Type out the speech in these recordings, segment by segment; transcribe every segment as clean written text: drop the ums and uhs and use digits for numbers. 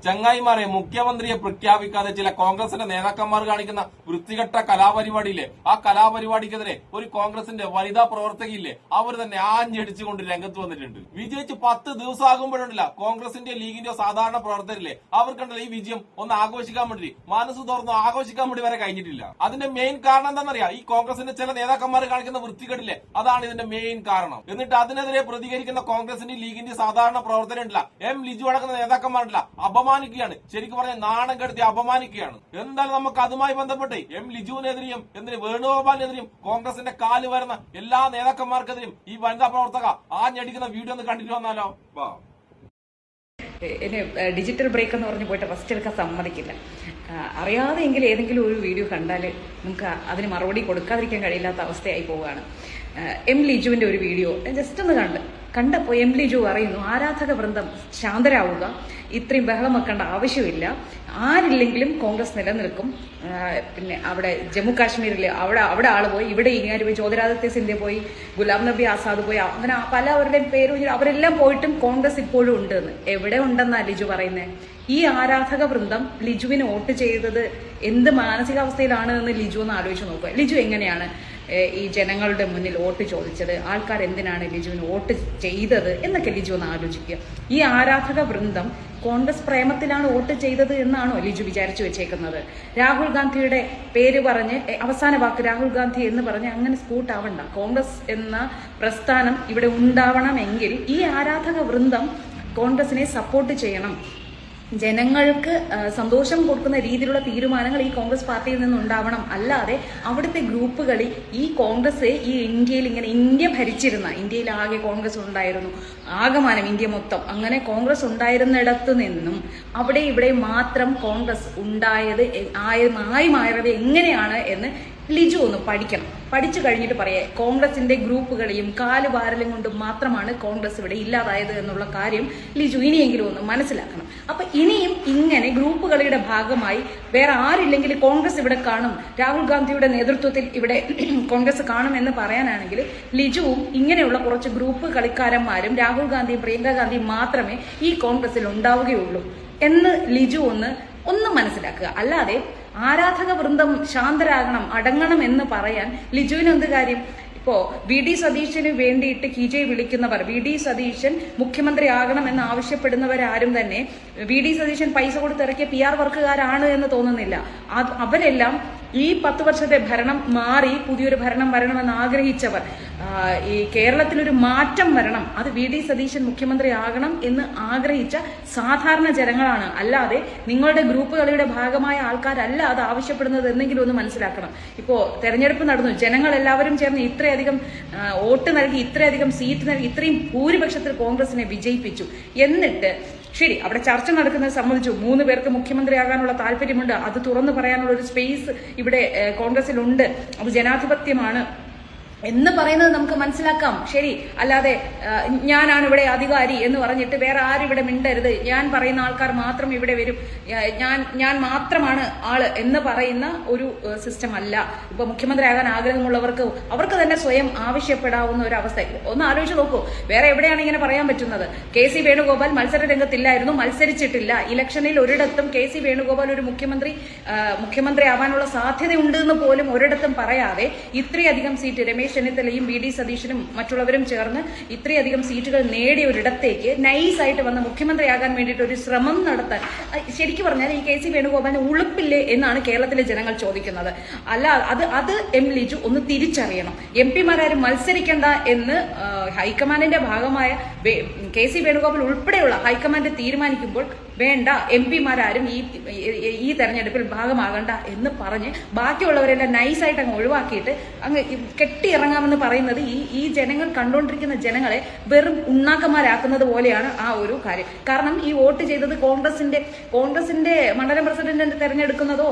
ചങ്ങായിമാരെ, മുഖ്യമന്ത്രിയെ പ്രഖ്യാപിക്കാതെ ചില കോൺഗ്രസിന്റെ നേതാക്കന്മാർ കാണിക്കുന്ന വൃത്തികെട്ട കലാപരിപാടിയില്ലേ, ആ കലാപരിപാടിക്കെതിരെ ഒരു കോൺഗ്രസിന്റെ വനിതാ പ്രവർത്തകയില്ലേ, അവർ തന്നെ ആഞ്ഞടിച്ചുകൊണ്ട് രംഗത്ത് വന്നിട്ടുണ്ട്. വിജയിച്ച് 10 ദിവസം ആകുമ്പോഴുണ്ടല്ല കോൺഗ്രസിന്റെ ലീഗിന്റെ സാധാരണ പ്രവർത്തകരില്ലേ, അവർക്കുണ്ടല്ലോ ഈ വിജയം ഒന്ന് ആഘോഷിക്കാൻ വേണ്ടി മനസ്സ് തുറന്ന് ആഘോഷിക്കാൻ വേണ്ടി വരെ കഴിഞ്ഞിട്ടില്ല. അതിന്റെ മെയിൻ കാരണം എന്താണെന്നറിയാം, ഈ കോൺഗ്രസിന്റെ ചില നേതാക്കന്മാർ കാണിക്കുന്ന വൃത്തികേടില്ലേ, അതാണ് ഇതിന്റെ മെയിൻ കാരണം. എന്നിട്ട് അതിനെതിരെ പ്രതികരിക്കുന്ന കോൺഗ്രസിന്റെ ലീഗിന്റെ സാധാരണ പ്രവർത്തകരുണ്ടല്ല, എം ലിജു അടക്കുന്ന നേതാക്കന്മാരുണ്ടല്ല, അപമാനിക്കുകയാണ്. ശരിക്കും പറഞ്ഞാൽ നാണം കെടുത്തി അപമാനിക്കുകയാണ്. എന്തായാലും നമുക്ക് അതുമായി ബന്ധപ്പെട്ട് എം ലിജുവിനെതിരെയും വേണുഗോപാലിനെതിരെയും കോൺഗ്രസിന്റെ കാല് വരുന്ന എല്ലാ നേതാക്കന്മാർക്കെതിരെയും ഈ വനിതാ പ്രവർത്തക ആഞ്ഞടിക്കുന്ന വീഡിയോ ഒന്ന് കണ്ടിട്ട് വന്നാലോ. എന്നെ ഡിജിറ്റൽ ബ്രേക്ക് എന്ന് പറഞ്ഞ് പോയിട്ട് റെസ്റ്റ് എടുക്കാൻ സമ്മതിക്കില്ല. അറിയാതെ എങ്കിലും ഏതെങ്കിലും ഒരു വീഡിയോ കണ്ടാൽ നമുക്ക് അതിന് മറുപടി കൊടുക്കാതിരിക്കാൻ കഴിയില്ലാത്ത അവസ്ഥയായി പോവുകയാണ്. എം ലിജുവിന്റെ ഒരു വീഡിയോ ജസ്റ്റ് ഒന്ന് കണ്ടപ്പോൾ എം ലിജു പറയുന്നു, ആരാധക വൃന്ദം ശാന്തരാവുക, ഇത്രയും ബഹളം വെക്കേണ്ട ആവശ്യമില്ല, ആരില്ലെങ്കിലും കോൺഗ്രസ് നിലനിൽക്കും. പിന്നെ അവിടെ ജമ്മു കാശ്മീരിൽ അവിടെ ആള് പോയി, ഇവിടെ ഇങ്ങനെ പോയി, ജ്യോതിരാദിത്യ സിന്ധ്യ പോയി, ഗുലാം നബി ആസാദ് പോയി, അങ്ങനെ പലവരുടെയും പേര് അവരെല്ലാം പോയിട്ടും കോൺഗ്രസ് ഇപ്പോഴും ഉണ്ടെന്ന്. എവിടെ ഉണ്ടെന്നാ ലിജു പറയുന്നത്? ഈ ആരാധക വൃന്ദം ലിജുവിന് വോട്ട് ചെയ്തത് എന്ത് മാനസികാവസ്ഥയിലാണ് എന്ന് ലിജു ഒന്ന് ആലോചിച്ച് നോക്കുക. ലിജു എങ്ങനെയാണ് ഈ ജനങ്ങളുടെ മുന്നിൽ വോട്ട് ചോദിച്ചത്, ആൾക്കാർ എന്തിനാണ് ലിജുവിന് വോട്ട് ചെയ്തത് എന്നൊക്കെ ലിജു ഒന്ന് ആലോചിക്കുക. ഈ ആരാധക വൃന്ദം കോൺഗ്രസ് പ്രേമത്തിലാണ് വോട്ട് ചെയ്തത് എന്നാണോ ലിജു വിചാരിച്ചു വെച്ചേക്കുന്നത്? രാഹുൽ ഗാന്ധിയുടെ പേര് പറഞ്ഞ് അവസാന വാക്ക് രാഹുൽ ഗാന്ധി എന്ന് പറഞ്ഞ് അങ്ങനെ സ്കൂട്ടാവണ്ട. കോൺഗ്രസ് എന്ന പ്രസ്ഥാനം ഇവിടെ ഉണ്ടാവണമെങ്കിൽ ഈ ആരാധക വൃന്ദം കോൺഗ്രസിനെ സപ്പോർട്ട് ചെയ്യണം. ജനങ്ങൾക്ക് സന്തോഷം കൊടുക്കുന്ന രീതിയിലുള്ള തീരുമാനങ്ങൾ ഈ കോൺഗ്രസ് പാർട്ടിയിൽ നിന്നുണ്ടാവണം. അല്ലാതെ അവിടുത്തെ ഗ്രൂപ്പുകളിൽ ഈ കോൺഗ്രസ് ഈ ഇന്ത്യയിൽ ഇങ്ങനെ ഇന്ത്യ ഭരിച്ചിരുന്ന, ഇന്ത്യയിൽ ആകെ കോൺഗ്രസ് ഉണ്ടായിരുന്നു, ആകമാനം ഇന്ത്യ മൊത്തം അങ്ങനെ കോൺഗ്രസ് ഉണ്ടായിരുന്നിടത്തു നിന്നും അവിടെ ഇവിടെ മാത്രം കോൺഗ്രസ് ഉണ്ടായത് ആയി മാറിയത് എങ്ങനെയാണ് എന്ന് ലിജു ഒന്ന് പഠിക്കണം. പഠിച്ചു കഴിഞ്ഞിട്ട് പറയാ, കോൺഗ്രസിന്റെ ഗ്രൂപ്പുകളെയും കാലുവാരലും കൊണ്ട് മാത്രമാണ് കോൺഗ്രസ് ഇവിടെ ഇല്ലാതായത് എന്നുള്ള കാര്യം ലിജു ഇനിയെങ്കിലും ഒന്ന് മനസ്സിലാക്കണം. അപ്പൊ ഇനിയും ഇങ്ങനെ ഗ്രൂപ്പുകളുടെ ഭാഗമായി വേറെ ആരില്ലെങ്കിൽ കോൺഗ്രസ് ഇവിടെ കാണും, രാഹുൽ ഗാന്ധിയുടെ നേതൃത്വത്തിൽ ഇവിടെ കോൺഗ്രസ് കാണും എന്ന് പറയാനാണെങ്കിൽ ലിജുവും ഇങ്ങനെയുള്ള കുറച്ച് ഗ്രൂപ്പ് കളിക്കാരന്മാരും രാഹുൽ ഗാന്ധിയും പ്രിയങ്ക ഗാന്ധിയും മാത്രമേ ഈ കോൺഗ്രസിൽ ഉണ്ടാവുകയുള്ളൂ എന്ന് ലിജു ഒന്ന് മനസ്സിലാക്കുക. അല്ലാതെ ആരാധക വൃന്ദം ശാന്തരാകണം, അടങ്ങണം എന്ന് പറയാൻ ലിജുവിന് എന്ത് കാര്യം? ഇപ്പോ വി ഡി സതീശന് വേണ്ടിയിട്ട് കീജെ വിളിക്കുന്നവർ, വി ഡി സതീശൻ മുഖ്യമന്ത്രി ആകണം എന്ന് ആവശ്യപ്പെടുന്നവരാരും തന്നെ വി ഡി സതീശൻ പൈസ കൊടുത്തിറക്കിയ PR വർക്കുകാരാണ് എന്ന് തോന്നുന്നില്ല. അവരെല്ലാം ഈ 10 വർഷത്തെ ഭരണം മാറി പുതിയൊരു ഭരണം വരണമെന്ന് ആഗ്രഹിച്ചവർ, ഈ കേരളത്തിലൊരു മാറ്റം വരണം, അത് വി ഡി സതീശൻ മുഖ്യമന്ത്രി ആകണം എന്ന് ആഗ്രഹിച്ച സാധാരണ ജനങ്ങളാണ്. അല്ലാതെ നിങ്ങളുടെ ഗ്രൂപ്പുകളുടെ ഭാഗമായ ആൾക്കാരല്ല അത് ആവശ്യപ്പെടുന്നത് എന്നെങ്കിലും ഒന്ന് മനസ്സിലാക്കണം. ഇപ്പോ തെരഞ്ഞെടുപ്പ് നടന്നു, ജനങ്ങൾ എല്ലാവരും ചേർന്ന് ഇത്രയധികം വോട്ട് നൽകി, ഇത്രയധികം സീറ്റ് നൽകി, ഇത്രയും ഭൂരിപക്ഷത്തിൽ കോൺഗ്രസിനെ വിജയിപ്പിച്ചു. എന്നിട്ട് ശരി, അവിടെ ചർച്ച നടക്കുന്നത് സമ്മതിച്ചു, 3 പേർക്ക് മുഖ്യമന്ത്രിയാകാനുള്ള താല്പര്യമുണ്ട്, അത് തുറന്നു പറയാനുള്ള ഒരു സ്പേസ് ഇവിടെ കോൺഗ്രസിലുണ്ട്, അത് ജനാധിപത്യമാണ് എന്ന് പറയുന്നത് നമുക്ക് മനസ്സിലാക്കാം. ശരി, അല്ലാതെ ഞാനാണ് ഇവിടെ അധികാരി എന്ന് പറഞ്ഞിട്ട് വേറെ ആരും ഇവിടെ മിണ്ടരുത്, ഞാൻ പറയുന്ന ആൾക്കാർ മാത്രം ഇവിടെ വരും, ഞാൻ മാത്രമാണ് ആള് എന്ന് പറയുന്ന ഒരു സിസ്റ്റം അല്ല. ഇപ്പൊ മുഖ്യമന്ത്രി ആകാൻ അവർക്ക് തന്നെ സ്വയം ആവശ്യപ്പെടാവുന്ന ഒരു അവസ്ഥ. ഒന്ന് ആലോചിച്ച് നോക്കൂ, വേറെ എവിടെയാണ് ഇങ്ങനെ പറയാൻ പറ്റുന്നത്? KC വേണുഗോപാൽ മത്സര രംഗത്തില്ലായിരുന്നു, മത്സരിച്ചിട്ടില്ല. ഇലക്ഷനിൽ ഒരിടത്തും KC വേണുഗോപാൽ ഒരു മുഖ്യമന്ത്രി ആവാനുള്ള സാധ്യതയുണ്ട് എന്ന് പോലും ഒരിടത്തും പറയാതെ ഇത്രയധികം സീറ്റ് രമേശ് ചെന്നിത്തലയും വി ഡി സതീശനും മറ്റുള്ളവരും ചേർന്ന് ഇത്രയധികം സീറ്റുകൾ നേടിയ ഒരിടത്തേക്ക് നൈസായിട്ട് വന്ന് മുഖ്യമന്ത്രിയാകാൻ വേണ്ടിയിട്ട് ഒരു ശ്രമം നടത്താൻ ശരിക്കും പറഞ്ഞാൽ ഈ KC വേണുഗോപാലിന് ഉളുപ്പില്ലേ എന്നാണ് കേരളത്തിലെ ജനങ്ങൾ ചോദിക്കുന്നത്. അല്ല, അത് എം ലിജു ഒന്ന് തിരിച്ചറിയണം. MP മാരും മത്സരിക്കേണ്ട എന്ന് ഹൈക്കമാൻഡിന്റെ ഭാഗമായ KC വേണുഗോപാൽ ഉൾപ്പെടെയുള്ള ഹൈക്കമാൻഡ് തീരുമാനിക്കുമ്പോൾ വേണ്ട, MP മാരും ഈ തെരഞ്ഞെടുപ്പിൽ ഭാഗമാകണ്ട എന്ന് പറഞ്ഞ് ബാക്കിയുള്ളവരെല്ലാം നൈസായിട്ട് അങ്ങ് ഒഴിവാക്കിയിട്ട് അങ്ങ് കെട്ടിയിറങ്ങാമെന്ന് പറയുന്നത് ഈ ജനങ്ങൾ കണ്ടുകൊണ്ടിരിക്കുന്ന ജനങ്ങളെ വെറും ഉണ്ണാക്കന്മാരാക്കുന്നത് പോലെയാണ് ആ ഒരു കാര്യം. കാരണം ഈ വോട്ട് ചെയ്തത് കോൺഗ്രസിന്റെ മണ്ഡലം പ്രസിഡന്റിനെ തെരഞ്ഞെടുക്കുന്നതോ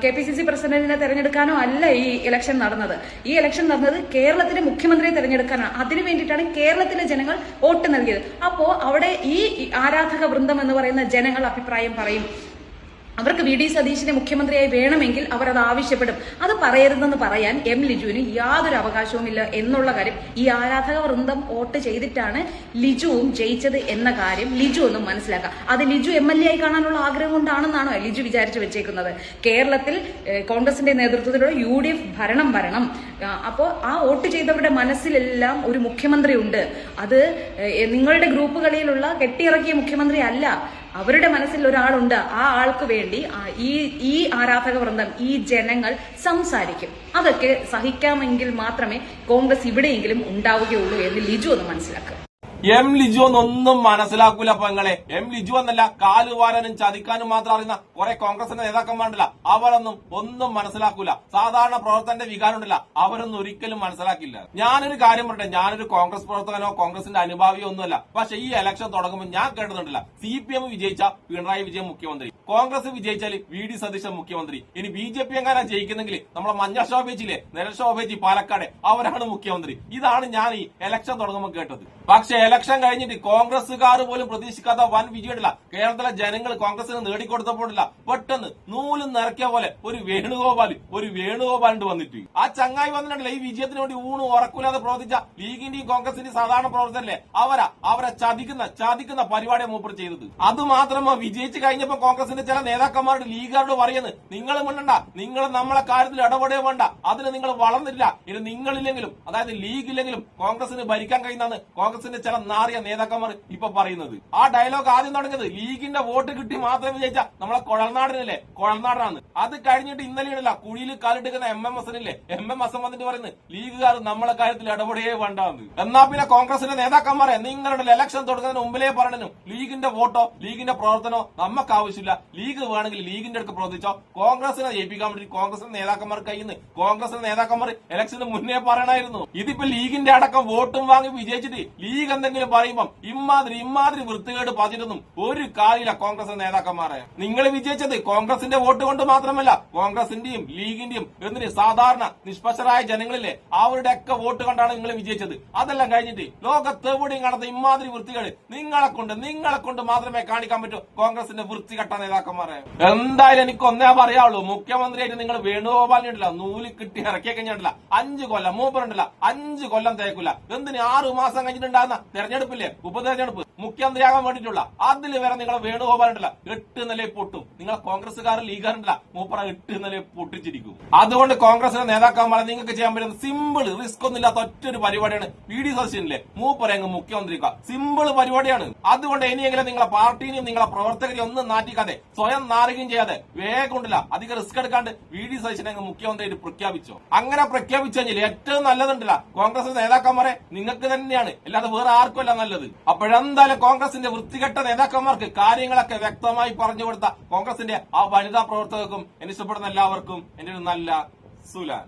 KPCC പ്രസിഡന്റിനെ തെരഞ്ഞെടുക്കാനോ അല്ല ഈ ഇലക്ഷൻ നടന്നത്. ഈ ഇലക്ഷൻ നടന്നത് കേരളത്തിലെ മുഖ്യമന്ത്രിയെ തെരഞ്ഞെടുക്കാനാണ്. അതിനു വേണ്ടിയിട്ടാണ് കേരളത്തിലെ ജനങ്ങൾ വോട്ട് നൽകിയത്. അപ്പോ അവിടെ ഈ ആരാധക വൃന്ദം എന്ന് പറയുന്ന ജനങ്ങൾ അഭിപ്രായം പറയും. അവർക്ക് വി ഡി സതീശിനെ മുഖ്യമന്ത്രിയായി വേണമെങ്കിൽ അവർ അത് ആവശ്യപ്പെടും. അത് പറയരുതെന്ന് പറയാൻ എം ലിജുവിന് യാതൊരു അവകാശവുമില്ല എന്നുള്ള കാര്യം, ഈ ആരാധക വൃന്ദം വോട്ട് ചെയ്തിട്ടാണ് ലിജുവും ജയിച്ചത് എന്ന കാര്യം ലിജു ഒന്നും മനസ്സിലാക്കുക. അത് ലിജു MLA ആയി കാണാനുള്ള ആഗ്രഹം കൊണ്ടാണെന്നാണോ ലിജു വിചാരിച്ചു വെച്ചേക്കുന്നത്? കേരളത്തിൽ കോൺഗ്രസിന്റെ നേതൃത്വത്തിലുള്ള UDF ഭരണം വരണം. അപ്പോൾ ആ വോട്ട് ചെയ്തവരുടെ മനസ്സിലെല്ലാം ഒരു മുഖ്യമന്ത്രി ഉണ്ട്. അത് നിങ്ങളുടെ ഗ്രൂപ്പ് കളിയിലുള്ള കെട്ടിയിറക്കിയ മുഖ്യമന്ത്രി അല്ല. അവരുടെ മനസ്സിൽ ഒരാളുണ്ട്. ആ ആൾക്ക് വേണ്ടി ഈ ആരാധക വൃന്ദം, ഈ ജനങ്ങൾ സംസാരിക്കും. അതൊക്കെ സഹിക്കാമെങ്കിൽ മാത്രമേ കോൺഗ്രസ് ഇവിടെയെങ്കിലും ഉണ്ടാവുകയുള്ളൂ എന്ന് ലിജു ഒന്ന് മനസ്സിലാക്കുക. എം ലിജു ഒന്നും മനസ്സിലാക്കൂല പെങ്ങളെ. എം ലിജു എന്നല്ല, കാലുവാരാനും ചതിക്കാനും മാത്രം അറിയുന്ന കുറെ കോൺഗ്രസിന്റെ നേതാക്കന്മാരുണ്ടല്ല, ഒന്നും മനസ്സിലാക്കൂല. സാധാരണ പ്രവർത്തകന്റെ വികാരമുണ്ടല്ല, അവരൊന്നും ഒരിക്കലും മനസ്സിലാക്കില്ല. ഞാനൊരു കാര്യം പറയട്ടെ, ഞാനൊരു കോൺഗ്രസ് പ്രവർത്തകനോ കോൺഗ്രസിന്റെ അനുഭാവിയോ ഒന്നുമല്ല. പക്ഷെ ഈ ഇലക്ഷൻ തുടങ്ങുമ്പോൾ ഞാൻ കേട്ടിട്ടുണ്ടല്ല, CPM വിജയിച്ച പിണറായി വിജയൻ മുഖ്യമന്ത്രി, കോൺഗ്രസ് വിജയിച്ചാൽ VD സതീശൻ മുഖ്യമന്ത്രി, ഇനി BJP എങ്ങാനാ ജയിക്കുന്നെങ്കിൽ നമ്മളെ മഞ്ഞ ശോഭേച്ചില്ലേ, നിഴൽ ശോഭേച്ചി പാലക്കാട്, അവരാണ് മുഖ്യമന്ത്രി. ഇതാണ് ഞാൻ ഈ ഇലക്ഷൻ തുടങ്ങുമ്പോൾ കേട്ടത്. പക്ഷെ ഇലക്ഷൻ കഴിഞ്ഞിട്ട് കോൺഗ്രസുകാർ പോലും പ്രതീക്ഷിക്കാത്ത വൻ വിജയമില്ല. കേരളത്തിലെ ജനങ്ങൾ കോൺഗ്രസിന് നേടിക്കൊടുത്തപ്പോഴില്ല, പെട്ടെന്ന് നൂലും നിറക്കിയ പോലെ ഒരു വേണുഗോപാലിന്റെ വന്നിട്ട് ആ ചങ്ങായി വന്നിട്ടുണ്ടല്ലോ, ഈ വിജയത്തിന് വേണ്ടി ഊണും ഉറക്കൂലാതെ പ്രവർത്തിച്ച ലീഗിന്റെയും കോൺഗ്രസിന്റെയും സാധാരണ പ്രവർത്തനല്ലേ, അവരെ ചതിക്കുന്ന പരിപാടിയാണ് മൂപ്പർ ചെയ്തത്. അത് മാത്രമോ, വിജയിച്ചു കഴിഞ്ഞപ്പോ കോൺഗ്രസിന്റെ ചില നേതാക്കന്മാരുടെ ലീഗുകാരോട് പറയുന്നത്, നിങ്ങൾ മിണ്ടണ്ട, നിങ്ങൾ നമ്മളെ കാര്യത്തിൽ ഇടപെടുക വേണ്ട, അതിന് നിങ്ങൾ വളർന്നില്ല, ഇനി നിങ്ങളില്ലെങ്കിലും, അതായത് ലീഗില്ലെങ്കിലും കോൺഗ്രസിന് ഭരിക്കാൻ കഴിയുന്നതാണ് കോൺഗ്രസിന്റെ ചില നാറിയ നേതാക്കന്മാർ ഇപ്പൊ പറയുന്നത്. ആ ഡയലോഗ് ആദ്യം തുടങ്ങിയത് ലീഗിന്റെ വോട്ട് കിട്ടി മാത്രം വിജയിച്ച നമ്മളെ കുഴൽനാടാണ്. അത് കഴിഞ്ഞിട്ട് ഇന്നലെയാണല്ല കുഴിയിൽ കാലിട്ടുന്ന MMS വന്നിട്ട് പറയുന്നത് ലീഗുകാർ നമ്മളെ കാര്യത്തിൽ ഇടപെടുകയേ വേണ്ടാന്ന്. എന്നാ പിന്നെ കോൺഗ്രസിന്റെ നേതാക്കന്മാരെ നിങ്ങളുടെ ഇലക്ഷൻ തുടങ്ങുന്നതിന് മുമ്പിലേ പറഞ്ഞു, ലീഗിന്റെ വോട്ടോ ലീഗിന്റെ പ്രവർത്തനോ നമുക്ക് ആവശ്യമില്ല, ലീഗ് വേണമെങ്കിൽ ലീഗിന്റെ അടുത്ത് പ്രവർത്തിച്ചോ, കോൺഗ്രസിനെ ജയിപ്പിക്കാൻ വേണ്ടി കോൺഗ്രസിന്റെ നേതാക്കന്മാർ കഴിയുന്നു. കോൺഗ്രസിന്റെ നേതാക്കന്മാർ ഇലക്ഷന് മുന്നേ പറയണമായിരുന്നു. ഇതിപ്പോ ലീഗിന്റെ അടക്കം വോട്ടും വാങ്ങി വിജയിച്ചിട്ട് ലീഗ് എന്തെങ്കിലും പറയുമ്പം ഇമാതിരി വൃത്തികേട് പതിരൊന്നും ഒരു കാര്യമില്ല കോൺഗ്രസ് നേതാക്കന്മാരെ. നിങ്ങൾ വിജയിച്ചത് കോൺഗ്രസിന്റെ വോട്ട് കൊണ്ട് മാത്രമല്ല, കോൺഗ്രസിന്റെയും ലീഗിന്റെയും എന്തിന് സാധാരണ നിഷ്പക്ഷരായ ജനങ്ങളിലെ അവരുടെ ഒക്കെ വോട്ട് കൊണ്ടാണ് നിങ്ങൾ വിജയിച്ചത്. അതെല്ലാം കഴിഞ്ഞിട്ട് ലോകത്തെവിടെയും കാണുന്ന ഇമാതിരി വൃത്തികേട് നിങ്ങളെ കൊണ്ട് മാത്രമേ കാണിക്കാൻ പറ്റൂ കോൺഗ്രസിന്റെ വൃത്തികെട്ട നേതാക്കന്മാരെ. എന്തായാലും എനിക്ക് ഒന്നേ പറയാവുള്ളൂ, മുഖ്യമന്ത്രിയായിട്ട് നിങ്ങൾ വേണുഗോപാലിനുണ്ടല്ല, നൂല് കിട്ടി ഇറക്കിയ കഴിഞ്ഞിട്ടില്ല 5 കൊല്ലം മൂപ്പറുണ്ടല്ല, 5 കൊല്ലം തേക്കില്ല. എന്തിന് 6 മാസം കഴിഞ്ഞിട്ടുണ്ടാകുന്ന തെരഞ്ഞെടുപ്പില്ലേ, ഉപതെരഞ്ഞെടുപ്പ്, മുഖ്യമന്ത്രിയാകാൻ വേണ്ടിയിട്ടുള്ള അതിൽ വരെ നിങ്ങൾ വേണുഗോപാലുണ്ടല്ല 8 നിലയിൽ പൊട്ടും. നിങ്ങൾ കോൺഗ്രസ്സുകാരൻ ലീഗാറുണ്ടല്ല, മൂപ്പറ 8 നിലയിൽ പൊട്ടിച്ചിരിക്കും. അതുകൊണ്ട് കോൺഗ്രസിന്റെ നേതാക്കന്മാരെ നിങ്ങൾക്ക് ചെയ്യാൻ പറ്റുന്ന സിമ്പിൾ, റിസ്ക് ഒന്നും ഇല്ലാത്ത ഒറ്റൊരു പരിപാടിയാണ് VD സതീശനിലെ മൂപ്പരങ്ങ് മുഖ്യമന്ത്രിക്കുക. സിമ്പിൾ പരിപാടിയാണ്. അതുകൊണ്ട് ഇനിയെങ്കിലും നിങ്ങളെ പാർട്ടിനെയും നിങ്ങളെ പ്രവർത്തകരെയും ഒന്നും നാട്ടിക്കാതെ, സ്വയം നാറുകയും ചെയ്യാതെ, വേഗം ഉണ്ടല്ല അധികം റിസ്ക് എടുക്കാണ്ട് VD സതീശനെ അങ്ങ് മുഖ്യമന്ത്രിയായിട്ട് പ്രഖ്യാപിച്ചോ. അങ്ങനെ പ്രഖ്യാപിച്ചു കഴിഞ്ഞാൽ ഏറ്റവും നല്ലതുണ്ടല്ല കോൺഗ്രസിന്റെ നേതാക്കന്മാരെ നിങ്ങൾക്ക് തന്നെയാണ്, അല്ലാതെ വേറെ ആർക്കുമല്ല നല്ലത്. അപ്പോഴെന്തായാലും കോൺഗ്രസിന്റെ വൃത്തികെട്ട നേതാക്കന്മാർക്ക് കാര്യങ്ങളൊക്കെ വ്യക്തമായി പറഞ്ഞു കൊടുത്ത കോൺഗ്രസിന്റെ ആ വനിതാ പ്രവർത്തകർക്കും എന്നെ ഇഷ്ടപ്പെടുന്ന എല്ലാവർക്കും എന്റെ ഒരു നല്ല സുലാൻ.